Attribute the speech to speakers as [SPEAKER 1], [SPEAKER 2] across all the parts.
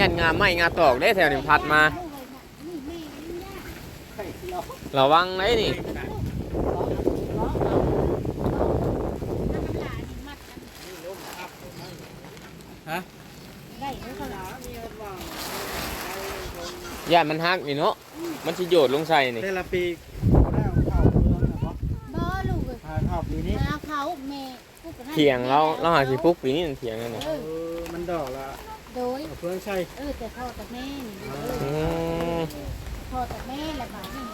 [SPEAKER 1] ยันงาไม้งาตอกได้แถวนี้พัดมาระวังไหนนี่
[SPEAKER 2] ฮะ
[SPEAKER 1] ย่านมันฮักนี่เนาะมันสิโยดลงใส่นี่
[SPEAKER 2] แต่ละปีได้เข้าเมืองนะบ่
[SPEAKER 3] บ่ลูกเอ้ย
[SPEAKER 2] เข้าปีนี้
[SPEAKER 3] มาเขาแม่ปุ๊ก
[SPEAKER 1] เถียงเราหาสิปุ๊กปีนี้เถียงกันน่ะ
[SPEAKER 2] มันดอกละ
[SPEAKER 3] โดย
[SPEAKER 2] เพื่อนใช่
[SPEAKER 3] แต่พ่อแต่แม่นี่พ่อแต่แม่ละบาดนี่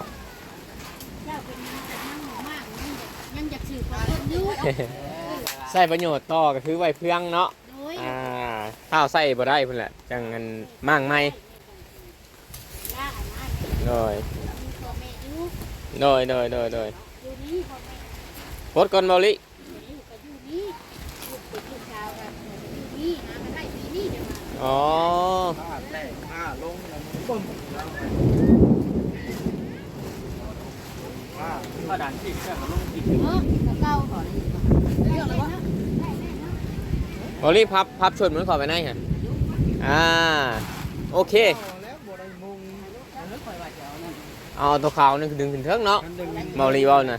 [SPEAKER 3] เจ้าเป็นนั่งมากนี่ยังอยากสืบความอยู่
[SPEAKER 1] ใส่ประโยชน์ต่อก็คือไว้เพื่องเนาะข้าวใส่บ่ได้เพิ่นแหละจังงั้นมั่งไหมโดยปดก่อนบ่ลิอ๋อ
[SPEAKER 2] ลงปึ้มว่าด่านที่เครื่องลงที่
[SPEAKER 3] เก่า
[SPEAKER 1] บ่ลิพับชนมันขอไปไหนฮะโอเคเอาตัวขาวนี่คือดึงขึ้นเทิงเนาะเมาลีบอลน่ะ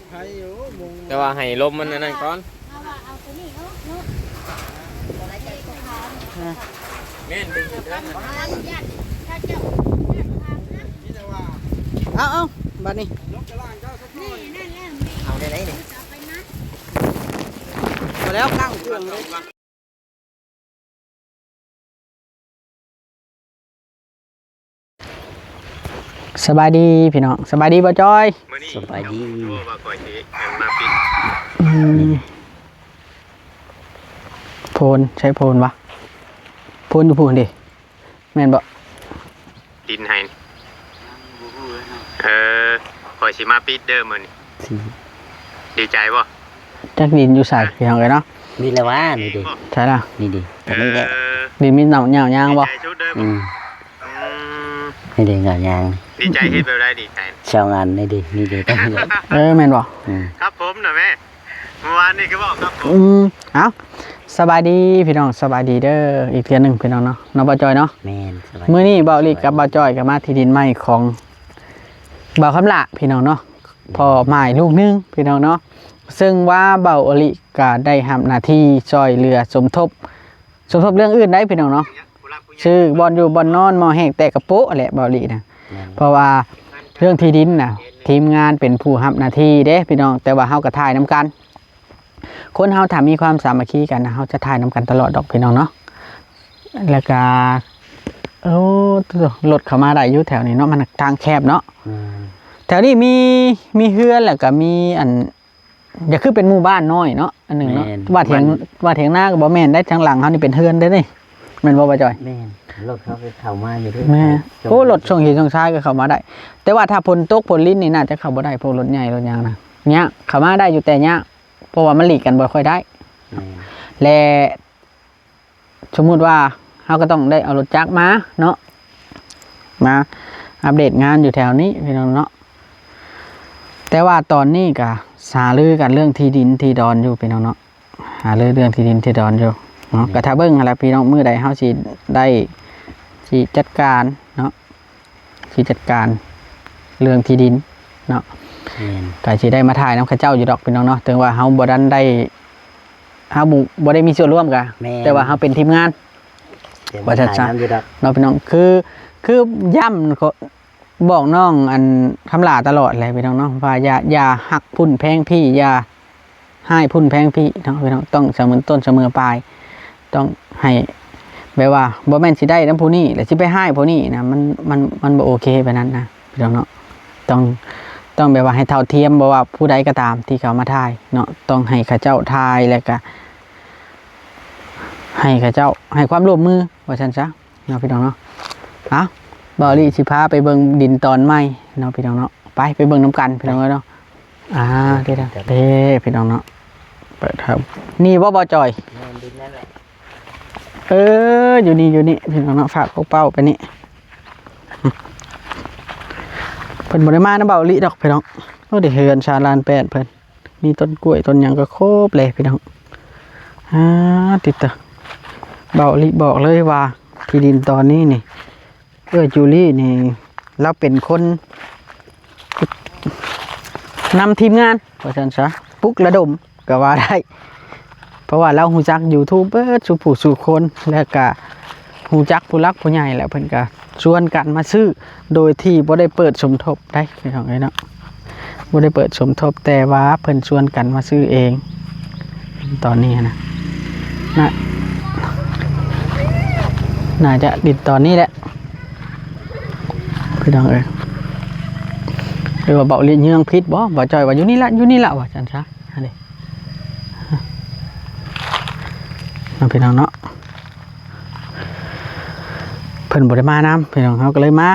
[SPEAKER 1] แต่ว่าให้ลมมันนั่นก่อนแม่นดึงขึ้นเทิง
[SPEAKER 4] เอาบัดนี้
[SPEAKER 1] เอาได้ไหนนี่
[SPEAKER 4] มาแล้วข้างเครื่องเลยสบายดีพี่น้องสบายดีบ่จอย
[SPEAKER 1] สบายดี
[SPEAKER 4] โพนใช้โพนวะโพนอยู่พูนดิแม่นบ่
[SPEAKER 1] ดินให้ข่อยสิมาปิดเด้อมื้อนี้ดีใจบ่
[SPEAKER 4] จักดินอยู่ใส่พี่น้องเอ้ยเนาะ
[SPEAKER 5] มีแล้วว่านี่ดิ
[SPEAKER 4] ใช่ล่ะ
[SPEAKER 5] นี่ดิแต่นี่แหละ
[SPEAKER 4] ดินมีหนาวหยาวยางบ่
[SPEAKER 5] นี่ดิเหงายาง
[SPEAKER 1] ดีใจเฮ็ดแบบใดดีใจ
[SPEAKER 5] ชาวงานนี่ดิตั้ง
[SPEAKER 4] แม่นบ่
[SPEAKER 1] ครับผมน่ะแม่เมื่อวานนี่ก็บอกครับผม
[SPEAKER 4] เอ้าสบายดีพี่น้องสบายดีเด้ออีกเทื่อนึงพี่น้องเนาะบ่จอยเนาะ
[SPEAKER 5] แม่นสบาย
[SPEAKER 4] มื้อนี้บ่าวลิกับบ่าวจอยก็มาที่ดินไม้ของบ่าวคำละพี่น้องเนาะพ่อหมายลูกนึงพี่น้องเนาะซึ่งว่าบ่าวอลิก็ได้ทำหน้าที่ช่วยเหลือสมทบเรื่องอื่นได้พี่น้องเนาะชื่อบอลอยู่บอลนอนมอแหกแต่กระโปะแหละบ่าวลินะเพราะว่าเรื่องที่ดินน่ะทีมงานเป็นผู้ทำหน้าที่เด้พี่น้องแต่ว่าเฮาก็ถ่ายนํกันคนเฮาถ้ามีความสามัคคีกันนะเฮาจะถ่ายนํกันตลอดดอกพี่น้องเนาะแล้วก็รถเข้ามาได้อยู่แถวนี้เนาะมันทางแคบเนาะแถวนี้มีเฮือนแล้วก็มีอันอย่าคือเป็นหมู่บ้านน้อยเนาะอันหนึ่งเนาะว่าเถียงหน้าก็บ่แม่นได้ทางหลังเฮานี่เป็นเฮือนได้นี่แม่นบ่บ่จอย
[SPEAKER 5] แม่นรถเขาไปเข้ามาอยู่ด้วย
[SPEAKER 4] แม่รถช่วงหินช่วงชายก็เข้ามาได้แต่ว่าถ้าฝนตกฝนลิ้นนี่น่าจะเข้าบ่ได้พวกรถใหญ่รถยางนะเนี้ยเข้ามาได้อยู่แต่เนี้ยเพราะว่ามันหลีกกันบ่ค่อยได้และสมมุติว่าเฮาก็ต้องได้เอารถจักรมาเนาะมาอัปเดตงานอยู่แถวนี้พี่น้องเนาะแต่ว่าตอนนี้ก็หารือกันเรื่องที่ดินที่ดอนอยู่พี่น้องเนาะหารือเรื่องที่ดินที่ดอนอยู่เนาะก็ถ้าเบิ่งอะไรพี่น้องมื้อใดเฮาสิได้สิจัดการเนาะสิจัดการเรื่องที่ดินเนาะก็สิได้มาถ่ายน้ำข้าเจ้าอยู่ดอกพี่น้องเนาะถึงว่าเฮาบ่ได้เฮาบ่ได้มีส่วนร่วมกันแต่ว่าเฮาเป็นทีมงาน
[SPEAKER 5] ว่าจะจ้า
[SPEAKER 4] เนาะพี่น้องคือย่ำบอกน้องอันคำลาตลอดเลยพี่น้องเนาะว่าอย่าหักพุ่นแพงพี่อย่าให้พุ่นแพงพี่เนาะพี่น้องต้องเสมอต้นเสมอปลายต้องให้แบบว่าบ่แม่นสิได้น้ำผู้นี้แล้วสิไปให้ผู้นี้นะมันบ่โอเคแบบนั้นนะพี่น้องเนาะต้องแบบว่าให้เท่าเทียมบ่ว่าผู้ใดก็ตามที่เขามาทายเนาะต้องให้ข้าเจ้าทายแล้วก็ให้ข้าเจ้าให้ความร่วมมือว่าซั่นซะเนาะพี่น้องเนาะบ่าวลิสิพาไปเบิ่งดินตอนใหม่เนาะพี่น้องเนาะไปเบิ่งน้ำกันพี่น้องเนาะเด้พี่น้องเนาะเปิดครับนี่บ่จอยอยู่นี่พี่น้องเนาะฝากเป้าไปนี่เพิ่นบ่ได้มานะบ่าวลิดอกพี่น้องได้เฮือนชาลาน8เพิ่นมีต้นกล้วยต้นหยังก็ครบเลยพี่น้องติดต่อบ่าวลิบอกเลยว่าที่ดินตอนนี้นี่ จูลี่นี่เราเป็นคนนำทีมงานว่าซั่นซะปลุกระดมก็ว่าได้เพราะว่าเราฮู้จักยูทูบเบอร์สู่ผู้สู่คนแล้วก็ฮู้จักผู้รักผู้ใหญ่แล้วเพิ่นก็ชวนกันมาซื้อโดยที่บ่ได้เปิดสมทบได้พี่น้องเอ้ยเนาะบ่ได้เปิดสมทบแต่ว่าเพิ่นชวนกันมาซื้อเองตอนนี้นะน่าจะดิดตอนนี้แหละพี่น้องเอ้ยหรือว่าเบาเรียนเยื่องพิษบ่จอยว่าอยู่นี่ละว่าจันซะอันนี้น้องพี่น้องเนาะเพิ่นบ่ได้มานำพี่น้องเขาก็เลยมา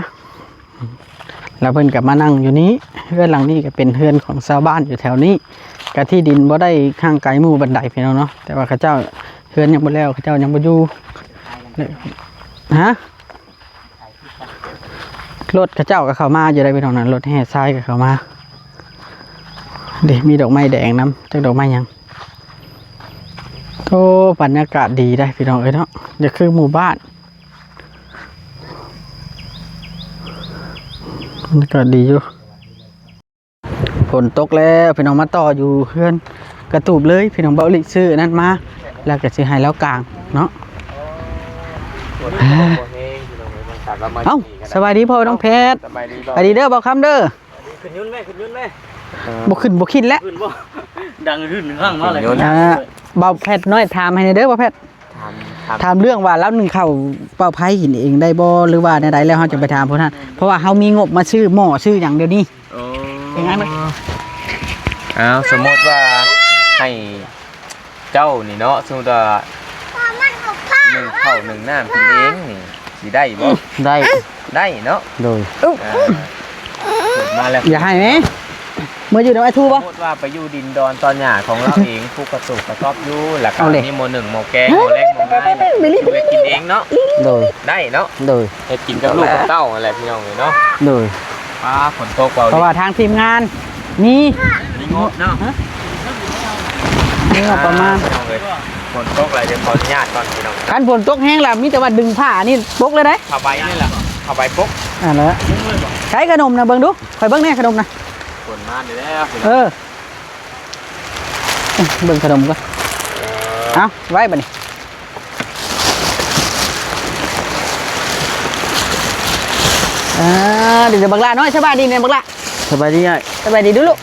[SPEAKER 4] แล้วเพิ่นกลับมานั่งอยู่นี้เรือนหลังนี้ก็เป็นเรือนของชาวบ้านอยู่แถวนี้กะที่ดินบ่ได้ข้างไกลหมู่บันไดพี่น้องเนาะแต่ว่าเขาเจ้าเรือนยังบ่แล้วเขาเจ้ายังบ่อยู่ฮะรถเขาเจ้าก็เข้ามาอยู่ได้พี่น้องนั้นรถแห่ทรายก็เข้ามาเดี๋ยวมีดอกไม้แดงน้ำจักดอกไม้ยังโอ้บรรยากาศดีได้พี่น้องเอ้ยเนาะจะคือหมู่บ้านบรรยากาศดีอยู่ฝนตกแล้วพี่น้องมาต่ออยู่เพื่อนกระตูบเลยพี่น้องเบาลิซื้อนั่นมาแล้วก็สิให้แล้วกลางเนาะเอ้าสบายดีพ่อน้องเพชรสบายดีเด้อบอกคำเด้อขึ้นยุ่นไหมบ่ขึ้นบ่คิดแล้ว
[SPEAKER 2] ดังขึ้นข้างมาเลย
[SPEAKER 4] เบาแพทย์น้อยถามให้เด้อบ่แพทย์ถามเรื่องว่าแล้ว1เข้าเป่าไผ่หินเองได้บ่หรือว่าใดๆแล้วเฮาจะไปถามพวกนั้นเพราะว่าเฮามีงบมาซื้อหม้อซื้อหยังเดี๋ยวนี้เป็นไงมั้ย
[SPEAKER 1] สมมติว่าให้เจ้านี่เนาะสมมติว่า1ข้าว1น้ำกินเองนี่สิได้บ่ได้เนาะ
[SPEAKER 5] โดย
[SPEAKER 1] มาแล้ว
[SPEAKER 4] อย่าให้มั้ยเมื่ออยู่ในไอ้ทูบ่
[SPEAKER 1] สมมติว่าไปอยู่ดินดอนตอนหญ้าของเราเองผู้กระสุกกระสอบอยู่แล้วก็นี่หม้อ1หม้อแกงหม้อเล็กหม้อน้อยไปกินเองเนาะ
[SPEAKER 5] โดย
[SPEAKER 1] ได้เนาะ
[SPEAKER 5] โดย
[SPEAKER 1] เฮ็ดกินกับลูกกับเต้าอะไรพี่น้องเนาะ
[SPEAKER 5] โดย
[SPEAKER 1] ป้าฝนตกเบา
[SPEAKER 4] เพราะว่าทางทีมงานมี
[SPEAKER 1] งบเนาะ
[SPEAKER 4] นี่ประมาณ
[SPEAKER 1] ฝนตกอะไรเดี๋ยวขออนุญาตก่อนพี่น้อง
[SPEAKER 4] คันฝนตกแห้งแล้วมีแต่ว่าดึงผ้านี่ปกเลยได้
[SPEAKER 1] ผ้าใบนี่แหละผ้าใบปก
[SPEAKER 4] แล้วใช้ขนมนะเบิ่งดูข่อยเบิ่งแน่ขนมนะ
[SPEAKER 1] ฝนมาแล้ว
[SPEAKER 4] เบิ่งขนมก่อนเอาไว้บัดนี้เดี๋ยวบักละน้อยสบายดีเนี่ยบักละ
[SPEAKER 5] สบายดี
[SPEAKER 4] สบายดีดูลูก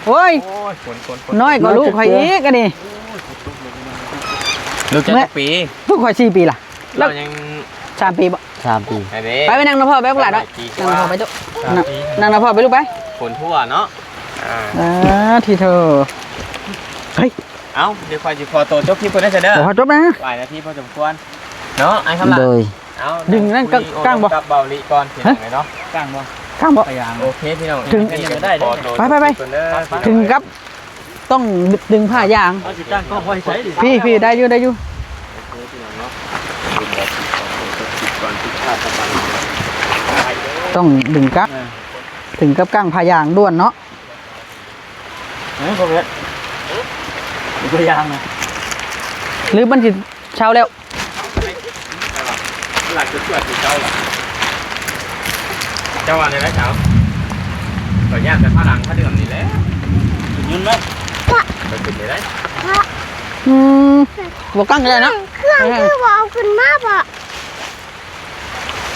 [SPEAKER 4] โอ้ยน้อยกว่าลูกข่อยอีกอันนี้
[SPEAKER 1] ลูกจะปี
[SPEAKER 4] ลูกข่อย4 ปีล่ะ
[SPEAKER 1] เรายัง
[SPEAKER 4] 3 ปีบ่
[SPEAKER 5] 3 ปี
[SPEAKER 4] ไปนั่งน้ำพ่อไปบักละน้อยนั่งน้ำพ่อไปตุ๊นั่งน้ำพ่อไปลูกไป
[SPEAKER 1] ฝนทั่วเนาะ
[SPEAKER 4] ที่เธอเฮ้ย
[SPEAKER 1] เอ้าเดี๋ยวคอยจิพอโตจบคลิปคนได้เสร็จเด้อ
[SPEAKER 4] พอจบนะ
[SPEAKER 1] หลายนาทีพอสมควรเนาะไอ้คำละเอา
[SPEAKER 4] ดึงนั่นก้างบ่
[SPEAKER 1] กับเบาลีก่อนพี่น้องเนาะก้างบ่โอเคพี่น้อง
[SPEAKER 4] ถึง
[SPEAKER 1] ได้
[SPEAKER 4] ไปถึงกับต้องดึงผ้ายางพี่ได้อยู่ต้องดึงกั๊กถึงกับก้างผ้ายางด้วนเนาะ
[SPEAKER 2] พ่อเพชรผ้ายางนะ
[SPEAKER 4] หรือมันสิเช้าแล้ว
[SPEAKER 1] หลักจะตรวจเจ้าหรอเจ้าวันนี้ไหมเช้าขออนุญาตแต่ผ้าหลังผ้าเดือมนี่แหละ
[SPEAKER 2] ยืนไหม
[SPEAKER 1] ไปขึ้นเลยได้
[SPEAKER 4] บอกกั้งเลยนะ
[SPEAKER 3] เครื่องคือว่าเอาขึ้นมาป่ะ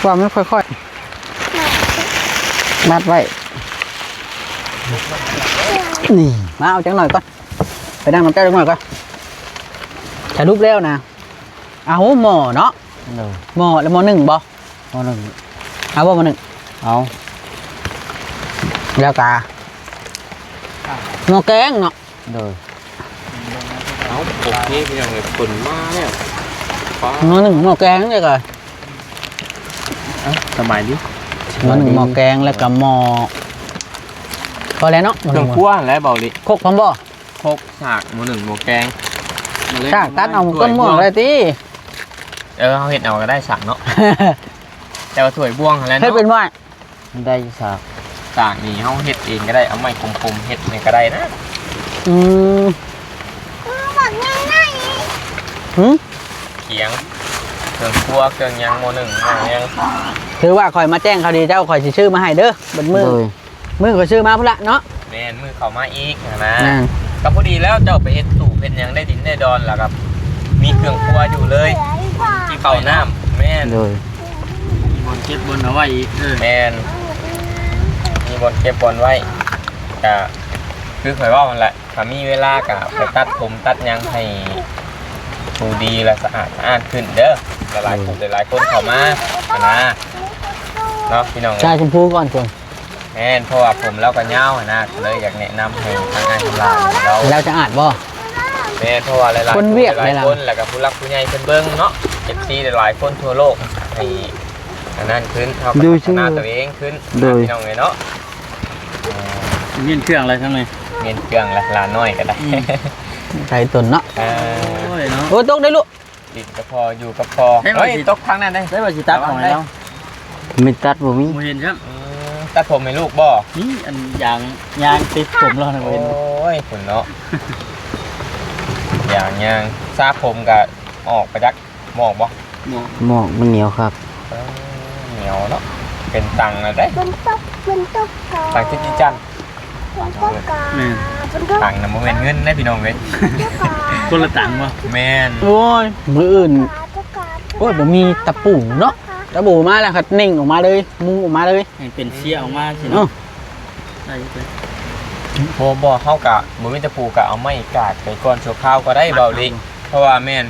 [SPEAKER 4] ว่ามันค่อยๆมัดไว้นี่มาเอาจังหน่อยก่อนไปนั่งน้ำใจจังหน่อยก่อนถ่ายรูปแล้วนะเอาหม้อเนาะหม้อแล้วหม้อ1บ่
[SPEAKER 5] หม้อ
[SPEAKER 4] เอาบ่หม้อ1
[SPEAKER 5] เอา
[SPEAKER 4] แล้วกาหม้อแกงเนาะ
[SPEAKER 5] โดย
[SPEAKER 1] เอาโอเคพี่น้องเลยฝนมาเนี่ย
[SPEAKER 4] หม้อ1หม้อแกงเลยก่อน
[SPEAKER 1] สบายดิ
[SPEAKER 4] หม้อ1หม้อแกงแล้วก็หม้อพอแล้วเนาะ
[SPEAKER 1] เครื่องคั่วแล้วเบาดิ
[SPEAKER 4] โคกพร้อมบ่
[SPEAKER 1] โคกฉากหม้อ1หม้อแกง
[SPEAKER 4] ฉากตัดเอาก้นหม้อเลยติ
[SPEAKER 1] เขาเห็ดเอาก็ได้ฉากเนาะแต่ว่าถ้วยบ่วงแล้วเนาะ
[SPEAKER 4] เฮ็ดเป็นว่า
[SPEAKER 5] ได้
[SPEAKER 1] ฉากนี่เขาเห็ดเองก็ได้เอาไม้คมๆเห็ดนี่ก็ได้นะ
[SPEAKER 3] บอกง่าย
[SPEAKER 1] เขียง รื่องครัวเครื่องหยังโมหนึ่งหยัง
[SPEAKER 4] ถือว่าข่อยมาแจ้งข่าวดีเจ้าข่อยสิชื่อมาให้เด้อเบัดมือ
[SPEAKER 5] โดย
[SPEAKER 4] มือข่อยชื่อมาพุ่นละเนาะ
[SPEAKER 1] แม่นมือเข้ามาอีกนะ
[SPEAKER 4] นั่น
[SPEAKER 1] ก็พอดีแล้วเจ้าไปเฮ็ดตู้เป็นหยังได้ดินได้ดอนแล้วครับมีเครื่องครัวอยู่เลยที่เข้าน้ำแม่น
[SPEAKER 5] โดย
[SPEAKER 2] บนเก็บบนเอาไว้อีก
[SPEAKER 1] แม่นมีบนเก็บบนไว้ก็คือข่อยว่ามันแหละถ้ามีเวลาก็ไปตัดผมตัดหยังให้ดูดีและสะอาดขึ้นเด้อหลายคนเข้ามานะเนาะพี่น้อง
[SPEAKER 4] ชายชมพูก่อนคน
[SPEAKER 1] แม่นเพราะว่าผมเราก็ยาวนะเลยอยากแนะนำให้ทางงานทำลายเรา
[SPEAKER 4] แล้วจะอ่านบ่
[SPEAKER 1] แม่นเพราะว่าหลายๆ
[SPEAKER 4] คนเวียก
[SPEAKER 1] หลาย
[SPEAKER 4] หลายๆ
[SPEAKER 1] คนแล้วก็ผู้รักผู้ใหญ่เพิ่นเบิ่งเนาะเอฟซีหลายๆคนทั่วโลกให้อันนั้นขึ้นเท่ากับพัฒนาตัวเองขึ้นพี่น้องเลยเนาะ
[SPEAKER 2] เมียนเครื่องอะไรทั้งนั้น
[SPEAKER 1] เมียนเครื่องละลาน้อยก็ได้
[SPEAKER 4] ใส่ตนเนาะ
[SPEAKER 2] โอ้ยเนาะ
[SPEAKER 4] โอ้ตกได้ลูก
[SPEAKER 1] ติดก็พออยู่ก็พอเฮ้ยตกทางนั้นได้
[SPEAKER 2] ได้ว่าสิตัดของไหนเนาะ
[SPEAKER 5] ไม่ตัดบ่มี
[SPEAKER 2] บ่เห็นครับ
[SPEAKER 1] ตัดผมให้ลูกบ่
[SPEAKER 2] นี่อันยางติดผมแล้วนะบ่
[SPEAKER 1] โอ้
[SPEAKER 2] เห็น
[SPEAKER 1] ยคุณเนาะอย่างยังซาผมก็ออกไปจักหมอกบ่
[SPEAKER 5] หมอกมันเหนียวครับ
[SPEAKER 1] เหนียวเนาะเป็นตังนะได้
[SPEAKER 3] มันตกกา
[SPEAKER 1] ตังที่จีจัน
[SPEAKER 3] มันตกกามันตก
[SPEAKER 1] ตังนะโมเมนเงินได้พี่น้องเลย
[SPEAKER 2] คนละตังบ่
[SPEAKER 1] แมน
[SPEAKER 4] โอ้ยมืออื่น
[SPEAKER 3] กา
[SPEAKER 4] โอ้ยบ่มีตะปูเนาะตะปูมาแล้วครับนิ่งออกมาเลยมุงออกมาเลย
[SPEAKER 2] ให้เป็นเสียออกมาสิ
[SPEAKER 4] เนาะ
[SPEAKER 2] เนาะได้อยู่เลย
[SPEAKER 1] โบบ่เข้ากะบ่มีตะปูกะเอาไม้กาดไปก่อนชั่วคราวก็ได้เบาลิเพราะว่าแม่น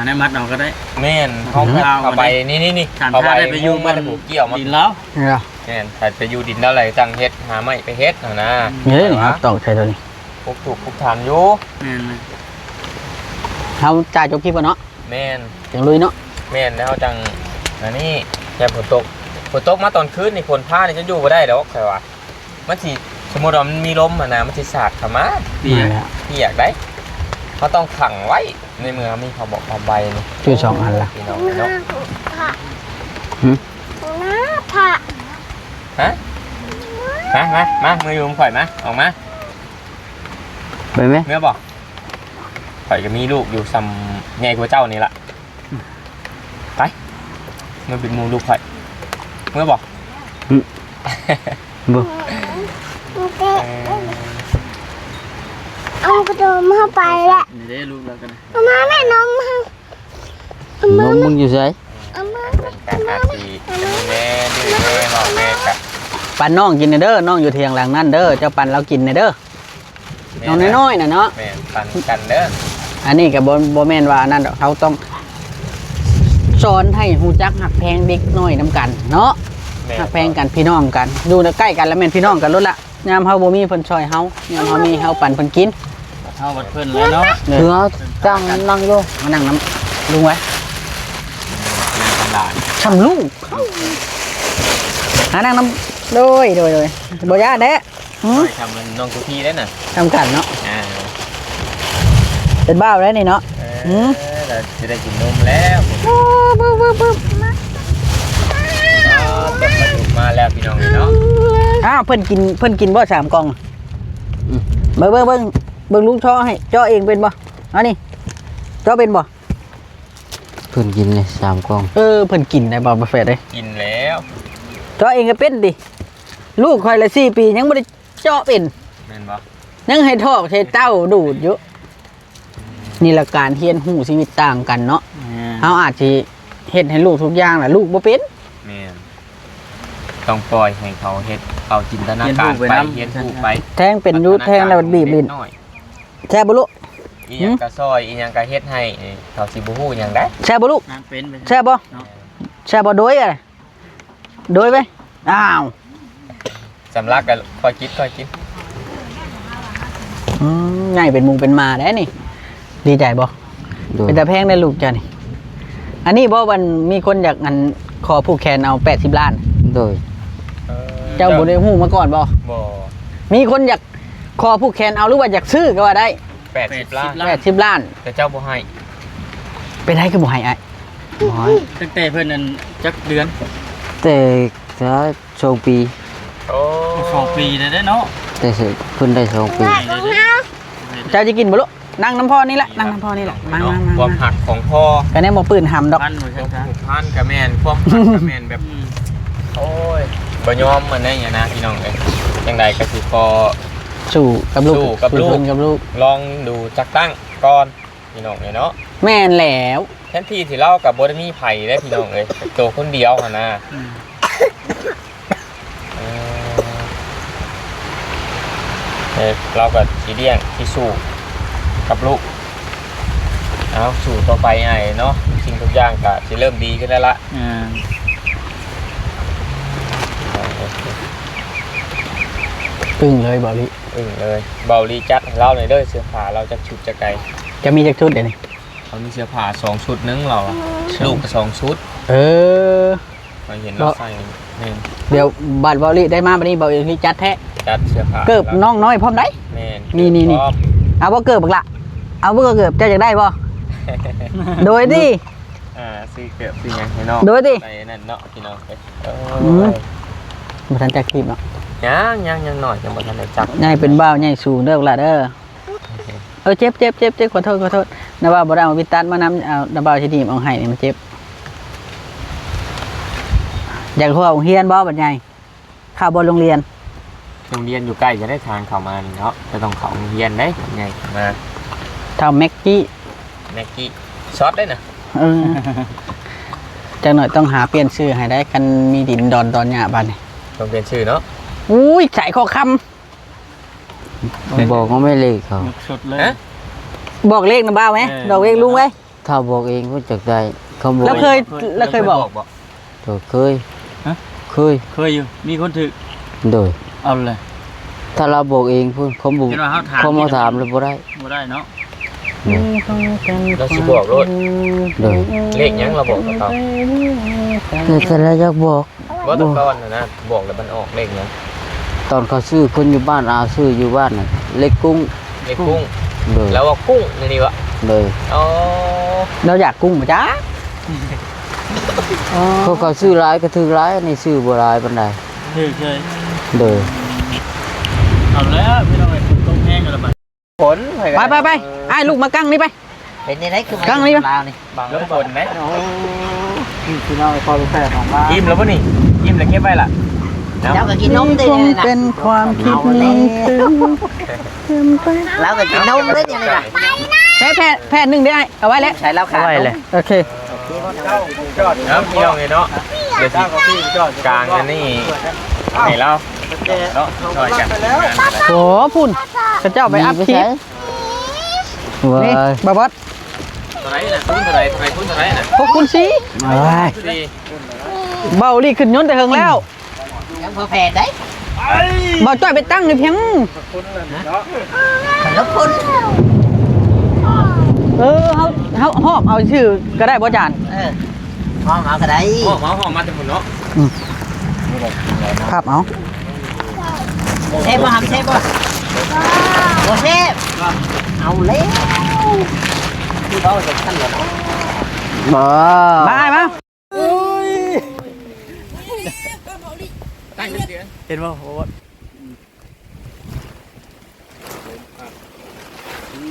[SPEAKER 2] ในมัดเอาก็ได้
[SPEAKER 1] แม่นเข้าไปนี่
[SPEAKER 2] ฐาน
[SPEAKER 1] เข้า
[SPEAKER 2] ผ้า
[SPEAKER 1] ไป
[SPEAKER 2] ได้ไปยุ่ง
[SPEAKER 1] มาตะปูเกี่ยวมา
[SPEAKER 2] ดินแล้ว
[SPEAKER 4] เนี่ย
[SPEAKER 1] แม่นถ้าไปอยู่ดินแล้วอะไรจังเฮ็ดหาไม้ไปเฮ็ดเอานะ
[SPEAKER 4] นี่นี่ครับตอกใส่ตัวนี้
[SPEAKER 1] ปลูกถูกปลูกทานอยู่
[SPEAKER 2] แม่นเลย
[SPEAKER 4] เฮาจ่ายจบคลิปบ่เนาะ
[SPEAKER 1] แม่น
[SPEAKER 4] จังลุยเนาะ
[SPEAKER 1] แม่นแล้วจังอันนี้แค่ฝนตกมาตอนคืนนี่ฝนผ้านี่จะอยู่บ่ได้ดอกใช่ว่ามันสิสมมุติว่ามันมีลมอ่ะนะมันสิสาดเข้ามา
[SPEAKER 2] เปียก
[SPEAKER 1] เปียกได้เขาต้องขังไว้ในเมืองมีเขาบอกเอาใบนี่
[SPEAKER 4] ชื่อสองอันละ
[SPEAKER 1] พี่น้องเนาะ
[SPEAKER 3] ผัก
[SPEAKER 5] หึ
[SPEAKER 3] น้าผัก
[SPEAKER 1] ฮะมามืออยู่ข่อยมาออกมา
[SPEAKER 5] ไปไหม
[SPEAKER 1] เมื่อบอกข่อยก็มีลูกอยู่ซ้ำใหญ่กว่าเจ้านี่ล่ะไปเมื่อเป็นหมูลูกข่อยเมื่อบอก
[SPEAKER 5] บ่
[SPEAKER 3] เอากระโดดมาไปละ
[SPEAKER 2] นี่ได้ลูกแล้วกัน
[SPEAKER 3] เอามาแม่น้องมา
[SPEAKER 5] น้องมึงอยู่ไส
[SPEAKER 3] เอามา
[SPEAKER 1] เป็นการหาทีแม่ดื้อแม่บอกแม่กะ
[SPEAKER 4] ปั่นน้องกินเด้อน้องอยู่เทียงหลังนั่นเด้อเจ้าปั่นเรากินเด้อน้องน้อยๆน่ะเนาะ
[SPEAKER 1] แม่ปันกันเด้อ
[SPEAKER 4] อันนี้ก็บ่แม่นว่านั่นดอกเขาต้องสอนให้ฮู้จักหักแพงเด็กน้อยนํกันเนาะ หักแพงกันพี่น้องกันอยู่ใกล้กันแล้วแม่นพี่น้องกันลดละยามเฮาบ่มีเพิ่นช่วยเฮายามเฮามีเฮาปั่นเพิ่นกิน
[SPEAKER 2] เท่าบัดเพิ่นแล้วเนาะ
[SPEAKER 5] คือเอาตั้งนั่งอยู่
[SPEAKER 4] มานั่งน้ำลุงไว้
[SPEAKER 1] เป็นหลาน
[SPEAKER 4] ชำลูกหานั่งน้ำโดยบ่ยาแด้
[SPEAKER 1] ไม่ทำมันน้องทุกทีได้น่ะ
[SPEAKER 4] ทำกันเนาะ
[SPEAKER 1] อ่า
[SPEAKER 4] เป็นบ้าแล้วนี่เนาะ
[SPEAKER 1] เราจะได้กินนมแล้วตกกระดูกมาแล้วพี่น้องเนาะ
[SPEAKER 4] อ้าวเพิ่นกินบ่สามกล่องเบิ่งลุงช่อให้จ่อเองเป็นบ่อันนี้จ่อเป็นบ่
[SPEAKER 5] เพิ่นกินเลย3กล่อง
[SPEAKER 4] เพิ่นกินได้บ่บ่เฟดเด้
[SPEAKER 1] กินแล้ว
[SPEAKER 4] จ่อเองก็เป็นดิลูกข่อยละ4 ปียังบ่ได้จ่อเป็น
[SPEAKER 1] แม่นบ่
[SPEAKER 4] ยังให้ทอกให้เต้าดูดอยู่นี่ละการเฮียนหูชีวิตต่างกันเนาะเฮาอาจสิเฮ็ดให้ลูกทุกอย่างน่ะลูกบ่เป็น
[SPEAKER 1] แม่นต้องปล่อยให้เขาเฮ็ดเอาจินตนาการไปเฮ็ดผูกไป
[SPEAKER 4] แทงเป็นอยุแทงแล้วมันบีบลิ้นแช่บ่ลูก
[SPEAKER 1] อีหยังก็ซอยอีหยังก็เฮ็ดให้เขาสิบ่ฮู้หยังได้
[SPEAKER 4] แช่บ่ลูก
[SPEAKER 2] น้ำเป็นไป
[SPEAKER 4] แช่บ่แช่บ่โดยอะไรโดยไปอ้าว
[SPEAKER 1] สำลักก็ค่อยคิด
[SPEAKER 4] ใหญ่เป็นหมูเป็นมาได้นี่ ดีใจบ่
[SPEAKER 5] โดย
[SPEAKER 4] เป็นแต่แพงได้ลูกจ้ะนี่อันนี้บ่วันมีคนอยากอันขอผูกแขนเอา80 ล้าน
[SPEAKER 5] โดย
[SPEAKER 4] เจ้าบ่ได้ฮู้มาก่อนบ่
[SPEAKER 1] บ่
[SPEAKER 4] มีคนอยากขอผูกแขนเอาหรือว่าอยากซื้อก็ว่าได้
[SPEAKER 1] 80ล้าน
[SPEAKER 4] 80 ล้าน
[SPEAKER 1] แต่เจ้าบ่ให้
[SPEAKER 4] เป็นได้ก็บ่ให้อ้าย
[SPEAKER 5] น้อย
[SPEAKER 2] ตั้งแต่เพิ่นนั้นจักเดือน
[SPEAKER 5] แต่ถ้า2ปี
[SPEAKER 1] โอ้
[SPEAKER 2] 2 ปีได้เนาะ
[SPEAKER 5] แต่เพิ่นได้2ปี
[SPEAKER 3] ผักของเฮา
[SPEAKER 4] เจ้าจะกินบ่ลูก นั่งน้ำพ่อนี่แหละนั่งน้ำพ่อนี่แหละมา
[SPEAKER 1] เนาะ
[SPEAKER 4] มา
[SPEAKER 1] ความหักของพ่อ
[SPEAKER 4] ก็แน่บ่ปืนหำดอก
[SPEAKER 2] พันหมด
[SPEAKER 1] ค
[SPEAKER 2] ช้าว
[SPEAKER 1] ามผูกพันกับแม่นความหักกับแม่นแบบ โอ้ยบ่ยอมมันได้อย่างนะพี่น้องเอ้ยจังใดก็สิพอ
[SPEAKER 4] สู่กับลูก
[SPEAKER 1] สู้กับลูก
[SPEAKER 4] สู่เพิ่นกับลูก
[SPEAKER 1] ลองดูจักตั้งก่อนพี่น้องเนาะ
[SPEAKER 4] แม่นแล้ว
[SPEAKER 1] แทนที่ที่เล่ากับบ่ได้มีไผได้พี่น้องเอ้ยตัวคนเดียวหั่นนะเราก็สิเลี้ยงสิสู้กับลูกเอาสู่ต่อไปไอ้เนาะสิ่งทุกอย่างก็สิเริ่มดีขึ้นแล้วละ
[SPEAKER 4] อึ้งเลยบ่ลิ
[SPEAKER 1] เลยเบาลีจัดให้เราเลยเด้อเสื้อผ้าเราจะชุดจะไกล
[SPEAKER 4] จะมีจักชุดเดี๋ยวนี้
[SPEAKER 1] เขามีเสื้อผ้า2ชุดนึงเราอะลูกก็2ชุด
[SPEAKER 4] เออ
[SPEAKER 1] เราเห็นเราใส่นี่
[SPEAKER 4] เดี๋ยวบัตรบ่ลิได้มาบัดนี้บ่ลิจัดแท้
[SPEAKER 1] จัดเสื้อผ้า
[SPEAKER 4] เกิบน้องน้อยพร้อมได้
[SPEAKER 1] แม่น
[SPEAKER 4] นี่
[SPEAKER 1] พร้อม
[SPEAKER 4] เอาบ่เกิบบักละเอาบ่เกิบเจ้าอยากได้บ่โดยดิ
[SPEAKER 1] ซื้อเกือบซื้อหยังให้น้อง
[SPEAKER 4] โดยดิ
[SPEAKER 1] ไปนั่นเนาะพี่น้องเอ้ย
[SPEAKER 4] บ่ทันจักคลิปเนาะ
[SPEAKER 1] ยังหน่อยยังบ่ทันได้จับ
[SPEAKER 4] ใหญ่เป็นบ้าวใหญ่สูงเด้อบักละเด้อเจ็บขอโทษนะว่าบ่ได้เอาวิตัสมานำเอานะบ่าวสิดีมเอาให้นี่มันเจ็บอยากเข้าโรงเรียนบ่บัดใหญ่เข้าบ่โรงเรียน
[SPEAKER 1] โรงเรียนอยู่ใกล้จะได้ทางเข้ามานี่เนาะจะต้องเข้าโรงเรียนได้ไงมา
[SPEAKER 4] เท่าแม็กกี้
[SPEAKER 1] แม็กกี้ช็อตได้น่ะ
[SPEAKER 4] เออจังหน่อยต้องหาเปลี่ยนชื่อให้ได้กันมีดินดอนตอนหญ้าบัดนี้
[SPEAKER 1] ต้องเปลี่ยนชื่อเนาะ
[SPEAKER 4] อุ้ยใส่ข้อคำ
[SPEAKER 5] บอกก็ไม่เลขเขา
[SPEAKER 2] สุดเลย
[SPEAKER 1] ฮะ
[SPEAKER 4] บอกเลขนะบ้าวไหมบอกเลขลุงไว้
[SPEAKER 5] ถ้าบอกเองก็จักได้เขาบอก
[SPEAKER 4] แล้วเคยบอก
[SPEAKER 5] โดยเคยเคย
[SPEAKER 2] เคยอยู่มีคนถือ
[SPEAKER 5] โดย
[SPEAKER 2] เอาเลย
[SPEAKER 5] ถ้าเราบอกเองพูดเขาบอก
[SPEAKER 2] เห็นว่าเขาถาม
[SPEAKER 5] เขามาถามเลยบ่ได้
[SPEAKER 2] บ่ได้เนาะ
[SPEAKER 1] เราสิบอกรถ
[SPEAKER 5] โดย
[SPEAKER 1] เลขหยังเราบอกกับเขา
[SPEAKER 5] แต่เราอยากบอก
[SPEAKER 1] ว่าแตะก้อนนะบอกแล้วมันออกเลขหยัง
[SPEAKER 5] ตอนเขาซื้อคนอยู่บ้านอาซื้ออยู่บ้านน่ะเล็กกุ้ง
[SPEAKER 1] เลขกุ้ง
[SPEAKER 5] โดย
[SPEAKER 1] แล้วว่ากุ้งนี่วะ
[SPEAKER 5] โดย
[SPEAKER 1] อ๋อ
[SPEAKER 4] เราอยากกุ้งมาจ้า
[SPEAKER 5] เขาซื้อร้ายก็ถือร้ายอันนี้ซื้อบ่ร้ายปานใด
[SPEAKER 2] ถือเคย
[SPEAKER 5] โดย
[SPEAKER 2] เอาแล้วไม่ต้องไปต้มแห้งกันละบัด
[SPEAKER 1] ผล
[SPEAKER 4] ไปไอ้ลูกมากั้งนี่ไป
[SPEAKER 5] เป็นยังไงคือ
[SPEAKER 4] กั้งนี่ปะ
[SPEAKER 1] บางแล้วผลไหม
[SPEAKER 2] พี่น้องพอรู้แค่ของบ้าน
[SPEAKER 1] อิ่มแล้วป่ะนี่อิ่มแล้วเก็บไว้ล่ะ
[SPEAKER 5] เจ้าก็กินนมได้
[SPEAKER 4] คง
[SPEAKER 5] เลยนะ
[SPEAKER 4] เป็นความคิดนี้ถึงไป
[SPEAKER 5] แล้วก็กินนมได้ยังไงล่ะ
[SPEAKER 4] ใช้แพทย์หนึ่งได้เอาไว้แล้ว
[SPEAKER 5] ใช้แล้วขาดเลย
[SPEAKER 4] โอเค
[SPEAKER 1] ครับพี่น้องเลยเนาะเดี๋ยวสิกลางอันนี้ให้เราเนาะช่วยกัน
[SPEAKER 4] โหพุ่นกระเจ้าไปอัพคลิป
[SPEAKER 5] ว้า
[SPEAKER 4] นี่
[SPEAKER 5] ย
[SPEAKER 4] บาบอส
[SPEAKER 1] ตัวไหนน่ะคุณตัวไหนคุณตัวไหนน่ะ
[SPEAKER 4] พวกคุณสิ
[SPEAKER 1] ดี
[SPEAKER 4] เบาลีขึ้นยนต์แต่เฮิงแล้ว
[SPEAKER 5] ยังพอแพ้ได้
[SPEAKER 4] เบาจ้อยไปตั้งในเพียง
[SPEAKER 5] แล้วคุณ
[SPEAKER 4] เขาหอบเอาชื่อก็ได้บ่จาน
[SPEAKER 5] หอมเอาก็ได้
[SPEAKER 1] หอมมาจากผมเนาะ
[SPEAKER 4] ครับเอา
[SPEAKER 5] เชฟบ่ทำเชฟบ่โอ้เชฟเอาแล้วที่เขาจะขั้นหรอบ่
[SPEAKER 4] มาไอ้มา
[SPEAKER 1] ตั้งเสียง
[SPEAKER 2] เห็นบ่โอ้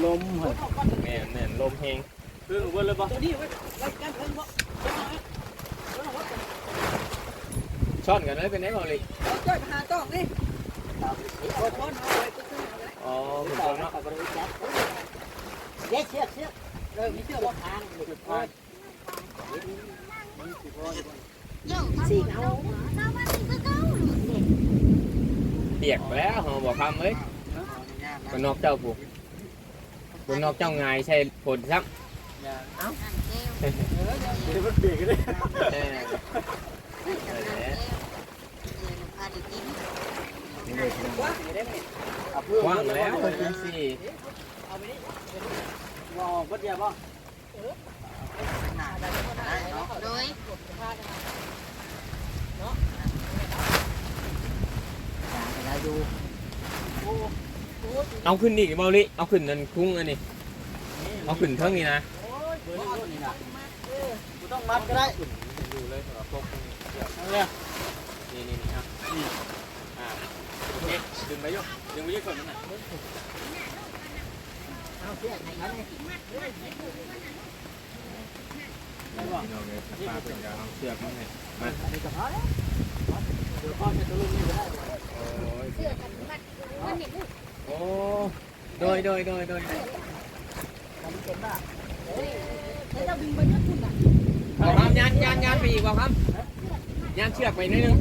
[SPEAKER 2] ลมเหรอ
[SPEAKER 1] แม่นลมเพลง
[SPEAKER 2] คือเบิ่เลยบ่
[SPEAKER 1] ช้อนกันเลยเป็นไงบ่เลยอ๋อคุณพ่อเนาะ
[SPEAKER 5] เย็ดเชือกสีเขา
[SPEAKER 1] เปียกไปแล้วเขาบอกคำเลยคนนอกเจ้าผูกคนนอกเจ้าไงใช่ผลครับ
[SPEAKER 2] เดี๋ยวมันเปียกกันเลย
[SPEAKER 1] ว่างแล้วเป็นสิ
[SPEAKER 2] บ่บ่เดียวบ่
[SPEAKER 1] เอาขึ้นดิเบาลิเอาขึ้นนั่นคุ้งอันนี้เอาขึ้นเท่านี้นะ
[SPEAKER 2] ต้องมัดก็ได้
[SPEAKER 1] ดูเลยสำหรับพวก
[SPEAKER 2] เอาเลย
[SPEAKER 1] นี่ครับโอเคดึงไปยกดึงไปยกก่อนนั่นน่ะ
[SPEAKER 5] เอาเชือกให้เขาเลย
[SPEAKER 1] น้องเลยปลาเป็นกเอาเชือกมาให้มา
[SPEAKER 5] อันนี้ก็พอแล้วเดี๋ยวพ่อจะตัวลุงนี่ก็ได้
[SPEAKER 1] โอ้ย
[SPEAKER 3] เสื้อกันมัดมันนี่ลูก
[SPEAKER 1] โอ้โดย
[SPEAKER 5] มันเป็นบ้า
[SPEAKER 3] แล้วเราบินไปเนื้อคุณอ่ะ
[SPEAKER 1] บอกครับยันไปอีกบอกครับยันเชือกไปนิดนึง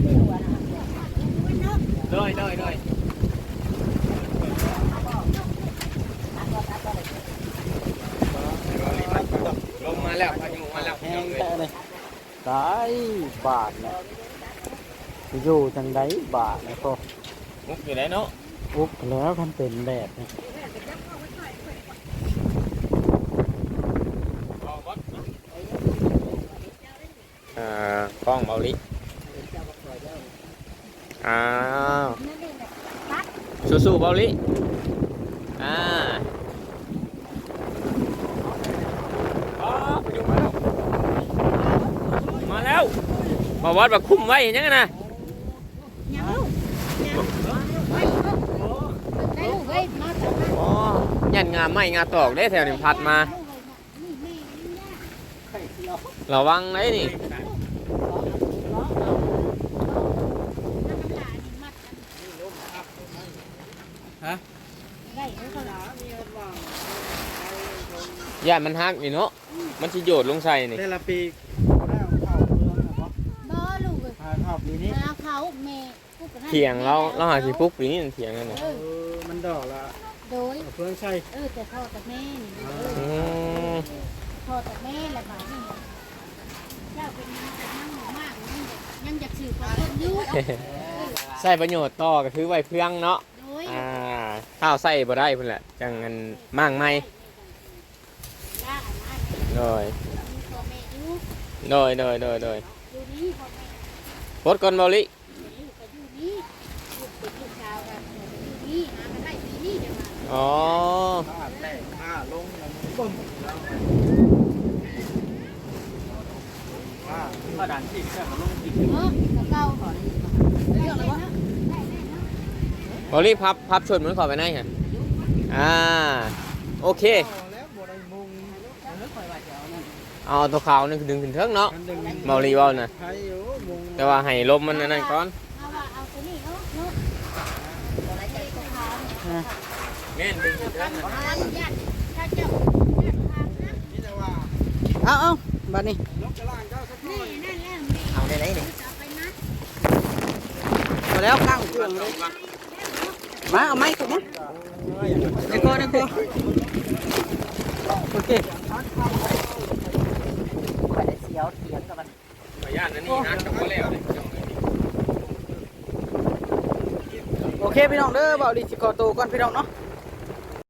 [SPEAKER 1] โดยลงมาแล้วพายุมาแล้ว
[SPEAKER 2] แห้งแท้เลยตายบาทเนี่ยอยู่จังไดบาทเนี่ยก็
[SPEAKER 1] มุกอยู่ไหนเนาะ
[SPEAKER 2] อุ๊บแล้วคันเป็นแบบนี้
[SPEAKER 1] กล้องเบาลิอ้าวสู้ๆเบาลิพายุมาแล้วมาวัดแบบคุ้มไว้ยังไงนะ
[SPEAKER 3] ยังลูกได้ลูกเว้ยมาจากบ้าน
[SPEAKER 1] อ๋อยันงาไม่งาตอกได้แถวนี้พัดมา
[SPEAKER 3] นี่แม่นี่ย่า
[SPEAKER 1] ระวังเลยนี่
[SPEAKER 3] น้ำหลานมัดกันได้แล้วก็หลา
[SPEAKER 1] ย่านมันฮักนี่เนาะมันสิโยดลงใส่นี่
[SPEAKER 2] แต่ละปีเขาได้เอาเข้าเมืองนะเพราะ
[SPEAKER 3] บ่ลูกเอ้ย
[SPEAKER 2] เข้าปีนี้
[SPEAKER 3] มาเขาแม่พูดกัน
[SPEAKER 1] เถียงเราหาสิฟุกปีนี้เถียงกันน่ะ
[SPEAKER 2] มันดอกละ
[SPEAKER 3] โดย
[SPEAKER 2] เอาเพื่อนใช่
[SPEAKER 3] แต่พ่อแต่แม่นี่
[SPEAKER 1] อืม
[SPEAKER 3] พ่อแต่แม่ละบาดนี่เจ้าเป็นนั่งมากยังอยากสื่อความเพิ่มยุ่ง
[SPEAKER 1] ใส่ประโยชน์ต่อก็คือไว้เพื่องเนาะ
[SPEAKER 3] โดย
[SPEAKER 1] ข้าวใส่บ่ได้พุ่นแหละจังงันมั่งไหม
[SPEAKER 3] ย่าอัน
[SPEAKER 1] โดย
[SPEAKER 3] มีพ่อแม่อยู่
[SPEAKER 1] โดย
[SPEAKER 3] อยู่นี่พ่อแม่
[SPEAKER 1] พดก่อนเบาลิ
[SPEAKER 3] ลูกก็อยู่นี่ลูกเป็นลูกชาวกันอยู่นี่หากันได้ปีนี้จะมา
[SPEAKER 1] อ๋อ
[SPEAKER 2] ผ้าแตกผ้าลงแล้วมันปึ้มแล้วผ้าดันที่แค่มาลงที่
[SPEAKER 3] เนาะกับเก่าขอได้ยินมาเรื่องอะไรวะได้แน่เนาะ
[SPEAKER 1] เบาลิพับชนมันขอไปไหนฮะโอเค
[SPEAKER 2] แล้วบ่ได้มุง
[SPEAKER 1] เอาตัวขาวนี่ดึงขึ้นเทิงเนาะ
[SPEAKER 2] มันดึง
[SPEAKER 1] เบาลิเว้าน่ะ
[SPEAKER 2] ไทยอยู่มุง
[SPEAKER 1] แต่ว่าให้ลมมันอันนั่นก่อน
[SPEAKER 3] เอาว่าเอาตัวนี้เนาะเนาะอะไรใจตัวขาวเนี่ย
[SPEAKER 1] แม่นดึงขึ้นเทิง
[SPEAKER 3] ขออนุญาตถ้าเจ้าญาติทางนะ
[SPEAKER 2] นี่แต่ว่า
[SPEAKER 4] เอาบัดนี้
[SPEAKER 2] ลบกระล่างเจ้าสักหน่
[SPEAKER 3] นี่
[SPEAKER 2] อย
[SPEAKER 3] นั่นแล้ว
[SPEAKER 5] เอาได้ไหนนี่
[SPEAKER 3] จะไปนัด
[SPEAKER 4] พอแล้วข้างเครื่องเลยมาเอาไม้ถูกมั้ยในคอโอเค
[SPEAKER 5] ข่อยได้เสียวเถียงกับมัน
[SPEAKER 1] ขออนุญาตนะนี่นะก็แล้วเลย
[SPEAKER 4] โอเคพี่น้องเด้อเบาดีสิขอตัวก่อนพี่น้องเนาะ